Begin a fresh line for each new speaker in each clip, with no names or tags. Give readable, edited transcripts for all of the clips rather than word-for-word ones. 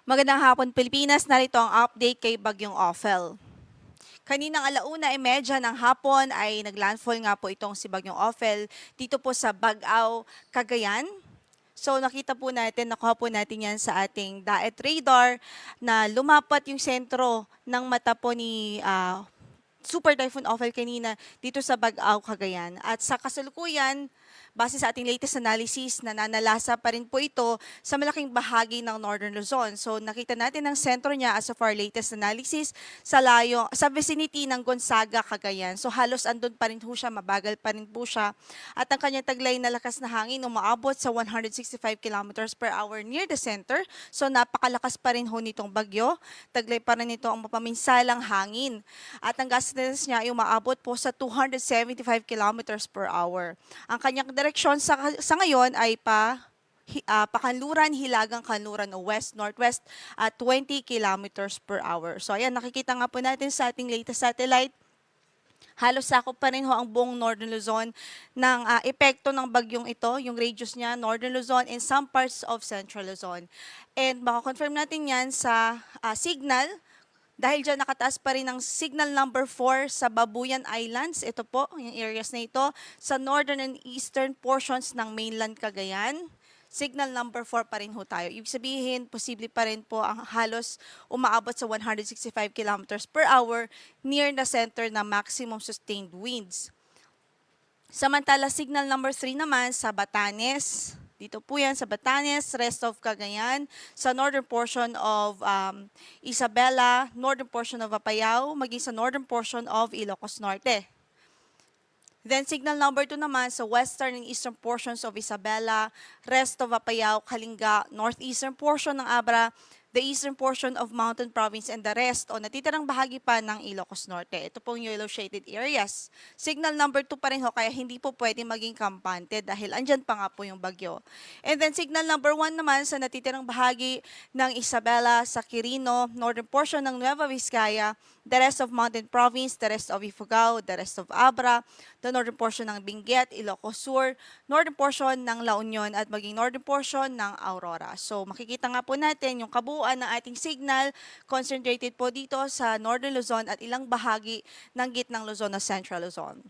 Magandang hapon Pilipinas, narito ang update kay Bagyong Ophel. Kaninang 1:30 ng hapon ay naglandfall nga po itong si Bagyong Ophel dito po sa Bagao, Cagayan. So nakita po natin, nakuha po natin yan sa ating DAET radar na lumapat yung sentro ng mata po ni Super Typhoon Ophel kanina dito sa Bagao, Cagayan. At sa kasalukuyan, base sa ating latest analysis, nananalasa pa rin po ito sa malaking bahagi ng Northern Luzon. So nakita natin ang sentro niya as of our latest analysis sa vicinity ng Gonzaga, Cagayan. So halos andun pa rin po siya, mabagal pa rin po siya. At ang kanyang taglay na lakas na hangin umaabot sa 165 kilometers per hour near the center. So napakalakas pa rin ho nitong bagyo. Taglay pa rin ito ang mapaminsalang hangin. At ang gustiness niya ay umaabot po sa 275 kilometers per hour. Ang kanyang direksyon sa ngayon ay pakanluran, hilagang kanluran o west-northwest at 20 kilometers per hour. So ayan, nakikita nga po natin sa ating latest satellite, halos sakop pa rin ho ang buong Northern Luzon ng epekto ng bagyong ito, yung radius niya, Northern Luzon and some parts of Central Luzon. And makakonfirm natin yan sa signal. Dahil dyan nakataas pa rin ang signal number 4 sa Babuyan Islands. Ito po, yung areas na ito, sa northern and eastern portions ng mainland Cagayan. Signal number 4 pa rin ho tayo. Ibig sabihin, posible pa rin po ang halos umaabot sa 165 kilometers per hour near the center na maximum sustained winds. Samantala, signal number 3 naman sa Batanes. Dito po yan sa Batanes, rest of Cagayan, sa northern portion of Isabela, northern portion of Apayao, maging sa northern portion of Ilocos Norte. Then signal number 2 naman sa western and eastern portions of Isabela, rest of Apayao, Kalinga, northeastern portion ng Abra, the eastern portion of Mountain Province and the rest o natitirang bahagi pa ng Ilocos Norte. Ito pong yellow shaded areas. Signal number 2 pa rin ho, kaya hindi po pwede maging kampante dahil andyan pa nga po yung bagyo. And then signal number 1 naman sa natitirang bahagi ng Isabela, sa Quirino, northern portion ng Nueva Vizcaya, the rest of Mountain Province, the rest of Ifugao, the rest of Abra, the northern portion ng Benguet, Ilocos Sur, northern portion ng La Union at maging northern portion ng Aurora. So makikita nga po natin yung kabuuan ng ating signal concentrated po dito sa Northern Luzon at ilang bahagi ng gitnang Luzon na Central Luzon.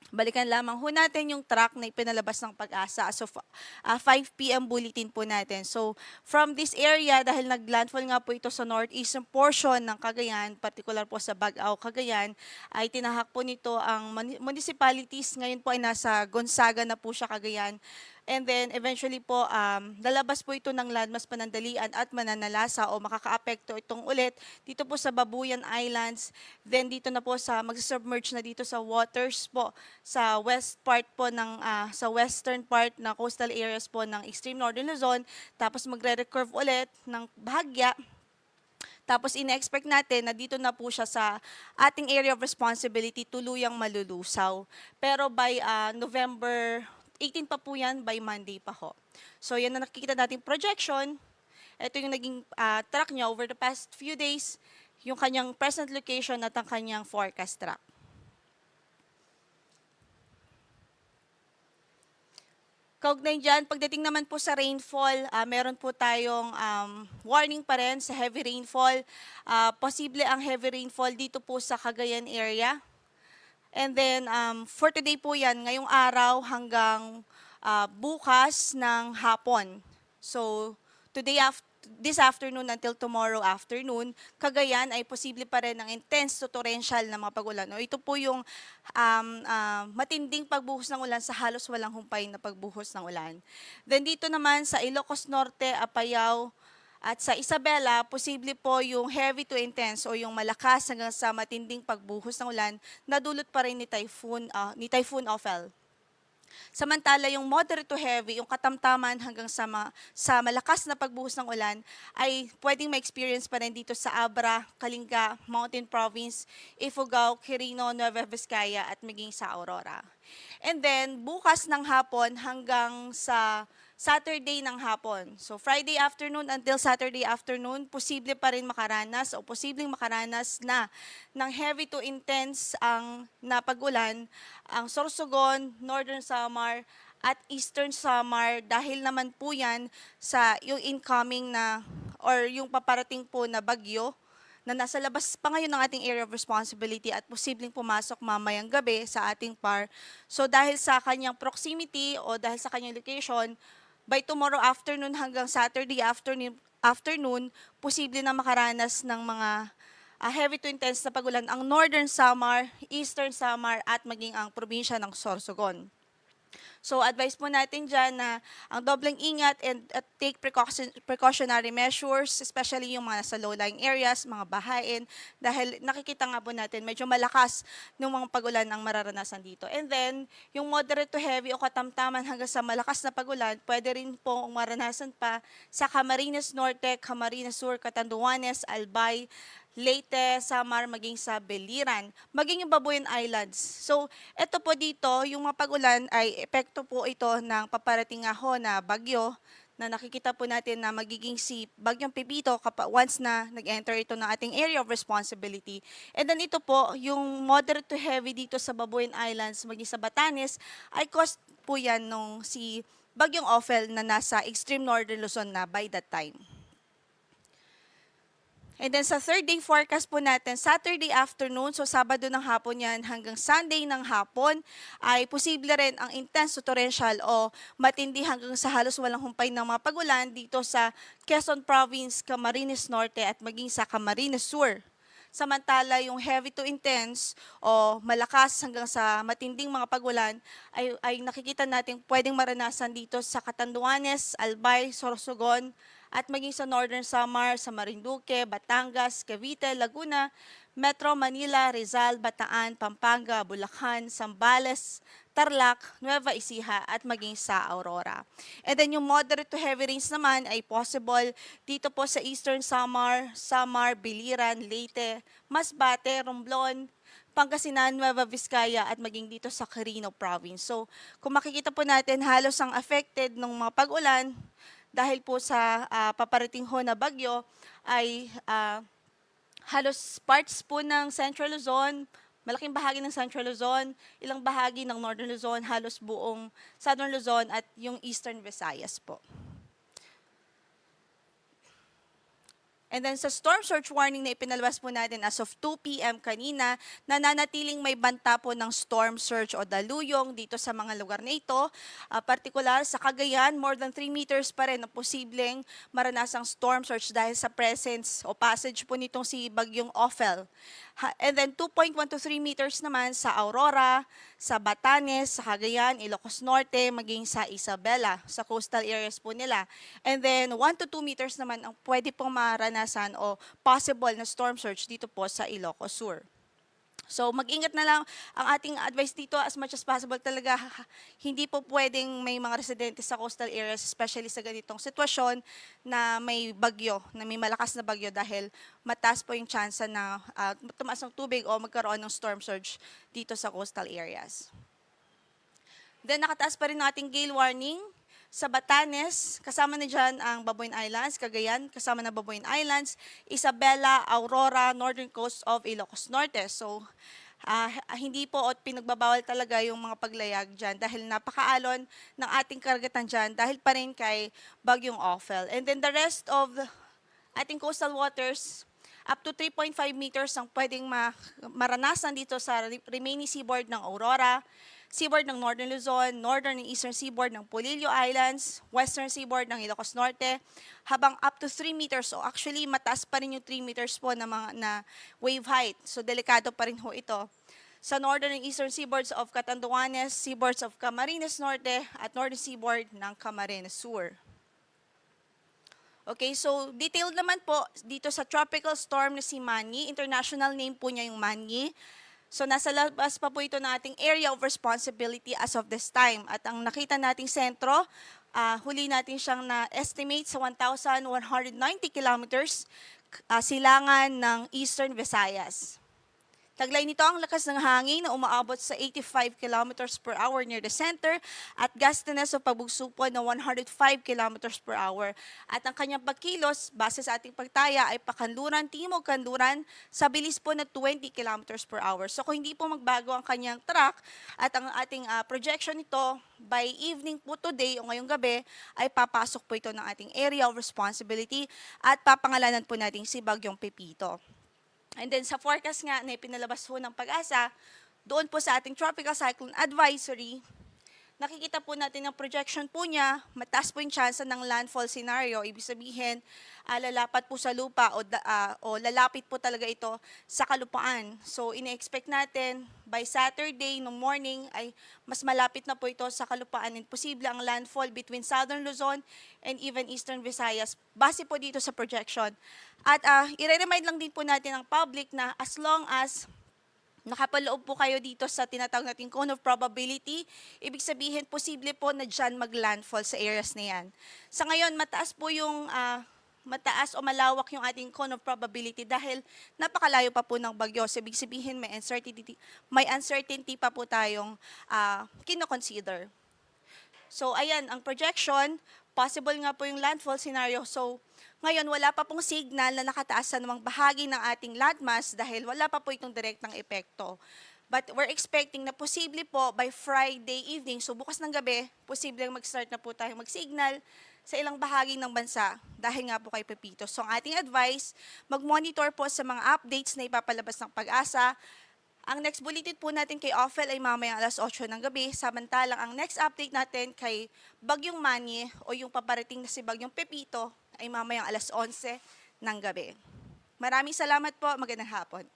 Balikan lamang ho natin yung track na ipinalabas ng Pag-asa as of 5 p.m. bulletin po natin. So, from this area, dahil naglandfall nga po ito sa northeastern portion ng Cagayan, particular po sa Bagao, Cagayan, ay tinahak po nito ang municipalities. Ngayon po ay nasa Gonzaga na po siya, Cagayan. And then, eventually po, lalabas po ito ng landmass panandalian at mananalasa o makakaapekto itong ulit dito po sa Babuyan Islands. Then, dito na po mag-submerge na dito sa waters po sa west part po sa western part na coastal areas po ng extreme northern Luzon. Tapos, magre-recurve ulit ng bahagya. Tapos ina-expect natin na dito na po siya sa ating area of responsibility tuluyang malulusaw. Pero by November 18 pa po yan, by Monday pa ho. So yan na nakikita natin projection. Ito yung naging track niya over the past few days, yung kanyang present location at ang kanyang forecast track. Kaugnay dyan, pagdating naman po sa rainfall, meron po tayong warning pa rin sa heavy rainfall. Posible ang heavy rainfall dito po sa Cagayan area. And then, for today po yan, ngayong araw hanggang bukas ng hapon. So, this afternoon until tomorrow afternoon, Cagayan ay posible pa rin ng intense to torrential na mga pag-ulan. No, ito po yung matinding pagbuhos ng ulan sa halos walang humpay na pagbuhos ng ulan. Then dito naman sa Ilocos Norte, Apayao, at sa Isabela, posible po yung heavy to intense o yung malakas hanggang sa matinding pagbuhos ng ulan na dulot pa rin ni Typhoon Ophel. Samantala, yung moderate to heavy, yung katamtaman hanggang sa malakas na pagbuhos ng ulan, ay pwedeng ma-experience pa rin dito sa Abra, Kalinga, Mountain Province, Ifugao, Quirino, Nueva Vizcaya at maging sa Aurora. And then, bukas ng hapon hanggang sa Saturday ng hapon. So Friday afternoon until Saturday afternoon, posible pa rin makaranas o posibleng makaranas na ng heavy to intense ang napag-ulan ang Sorsogon, Northern Samar at Eastern Samar dahil naman po yan sa yung incoming na or yung paparating po na bagyo na nasa labas pa ngayon ng ating area of responsibility at posibleng pumasok mamayang gabi sa ating PAR. So dahil sa kanyang proximity o dahil sa kanyang location, by tomorrow afternoon hanggang Saturday afternoon, posible na makaranas ng mga heavy to intense na pagulan ang Northern Samar, Eastern Samar at maging ang probinsya ng Sorsogon. So advice po natin dyan na ang dobleng ingat and take precautionary measures, especially yung mga sa low-lying areas, mga bahain, dahil nakikita nga po natin medyo malakas ng mga pagulan ang mararanasan dito. And then, yung moderate to heavy o katamtaman hanggang sa malakas na pagulan, pwede rin pong maranasan pa sa Camarines Norte, Camarines Sur, Catanduanes, Albay, Leyte, Samar, maging sa Beliran, maging yung Babuyan Islands. So, ito po dito, yung mga pagulan ay epekto po ito ng paparating nga ho na bagyo na nakikita po natin na magiging si Bagyong Pepito once na nag-enter ito ng ating area of responsibility. And then ito po, yung moderate to heavy dito sa Babuyan Islands, maging sa Batanes, ay caused po yan nung si Bagyong Ophel na nasa extreme northern Luzon na by that time. And then sa third day forecast po natin, Saturday afternoon, so Sabado ng hapon yan hanggang Sunday ng hapon, ay posible rin ang intense to torrential o matindi hanggang sa halos walang humpay ng mga pagulan dito sa Quezon Province, Camarines Norte at maging sa Camarines Sur. Samantala, yung heavy to intense o malakas hanggang sa matinding mga pagulan ay nakikita natin pwedeng maranasan dito sa Catanduanes, Albay, Sorsogon, at maging sa Northern Samar, sa Marinduque, Batangas, Cavite, Laguna, Metro Manila, Rizal, Bataan, Pampanga, Bulacan, Zambales, Tarlac, Nueva Ecija at maging sa Aurora. And then yung moderate to heavy rains naman ay possible dito po sa Eastern Samar, Biliran, Leyte, Masbate, Romblon, Pangasinan, Nueva Vizcaya at maging dito sa Quirino Province. So kung makikita po natin halos ang affected ng mga pag-ulan dahil po sa paparating ho na bagyo ay halos parts po ng Central Luzon, malaking bahagi ng Central Luzon, ilang bahagi ng Northern Luzon, halos buong Southern Luzon at yung Eastern Visayas po. And then sa storm surge warning na ipinalabas po natin as of 2 p.m. kanina, nananatiling may banta po ng storm surge o daluyong dito sa mga lugar na ito. Partikular sa Cagayan, more than 3 meters pa rin na posibleng maranasang storm surge dahil sa presence o passage po nitong si Bagyong Ophel. And then 2.1 to 3 meters naman sa Aurora, sa Batanes, sa Cagayan, Ilocos Norte, maging sa Isabela, sa coastal areas po nila. And then 1 to 2 meters naman ang pwede pong maranasan o possible na storm surge dito po sa Ilocos Sur. So mag-ingat na lang ang ating advice dito as much as possible talaga. Hindi po pwedeng may mga residente sa coastal areas, especially sa ganitong sitwasyon na may bagyo, na may malakas na bagyo dahil mataas po yung chance na tumaas ng tubig o magkaroon ng storm surge dito sa coastal areas. Then nakataas pa rin ang ating gale warning. Sa Batanes, kasama na dyan ang Babuyan Islands, Cagayan, kasama na Babuyan Islands, Isabela, Aurora, Northern Coast of Ilocos Norte. So, hindi po pinagbabawal talaga yung mga paglayag dyan dahil napakaalon ng ating karagatan dyan dahil pa rin kay Bagyong Ophel. And then the rest of ating coastal waters, up to 3.5 meters ang pwedeng maranasan dito sa remaining seaboard ng Aurora, seaboard ng Northern Luzon, Northern and Eastern seaboard ng Polillo Islands, Western seaboard ng Ilocos Norte, habang up to 3 meters. So actually, mataas pa rin yung 3 meters po na wave height. So delikado pa rin ho ito. Sa Northern and Eastern seaboards of Catanduanes, seaboards of Camarines Norte, at Northern seaboard ng Camarines Sur. Okay, so detailed naman po dito sa tropical storm na si Manny. International name po niya yung Manny. So nasa labas pa po ito ng ating area of responsibility as of this time. At ang nakita nating sentro, huli natin siyang na-estimate sa 1,190 kilometers silangan ng Eastern Visayas. Taglay nito ang lakas ng hangin na umaabot sa 85 kilometers per hour near the center at gustiness o pagbugsupon na 105 kilometers per hour. At ang kanyang pagkilos, base sa ating pagtaya, ay pakanluran, timog kanluran sa bilis po na 20 kilometers per hour. So kung hindi po magbago ang kanyang track at ang ating projection nito, by evening po today o ngayong gabi, ay papasok po ito ng ating area of responsibility at papangalanan po natin si Bagyong Pepito. And then sa forecast nga na ipinalabas po ng Pag-asa, doon po sa ating Tropical Cyclone Advisory, nakikita po natin ang projection po niya, mataas po yung chance ng landfall scenario. Ibig sabihin, lalapat po sa lupa o lalapit po talaga ito sa kalupaan. So, ine-expect natin by Saturday no morning ay mas malapit na po ito sa kalupaan and posible ang landfall between Southern Luzon and even Eastern Visayas base po dito sa projection. At i-remind lang din po natin ang public na as long as nakapaloob po kayo dito sa tinatawag nating cone of probability, ibig sabihin posible po na dyan mag-landfall sa areas na yan. Sa ngayon, mataas po yung mataas o malawak yung ating cone of probability dahil napakalayo pa po ng bagyo. So, ibig sabihin may uncertainty pa po tayong kino-consider. So, ayan, ang projection, possible nga po yung landfall scenario. So, ngayon, wala pa pong signal na nakataas sa namang bahagi ng ating landmass dahil wala pa po itong direktang epekto. But we're expecting na posible po by Friday evening, so bukas ng gabi, posibleng mag-start na po tayong mag-signal sa ilang bahagi ng bansa dahil nga po kay Pepito. So, ang ating advice, mag-monitor po sa mga updates na ipapalabas ng Pag-asa. Ang next bulletin po natin kay Ophel ay mamayang alas 8 ng gabi, samantalang ang next update natin kay Bagyong Manny o yung paparating na si Bagyong Pepito ay mamayang alas 11 ng gabi. Maraming salamat po, magandang hapon.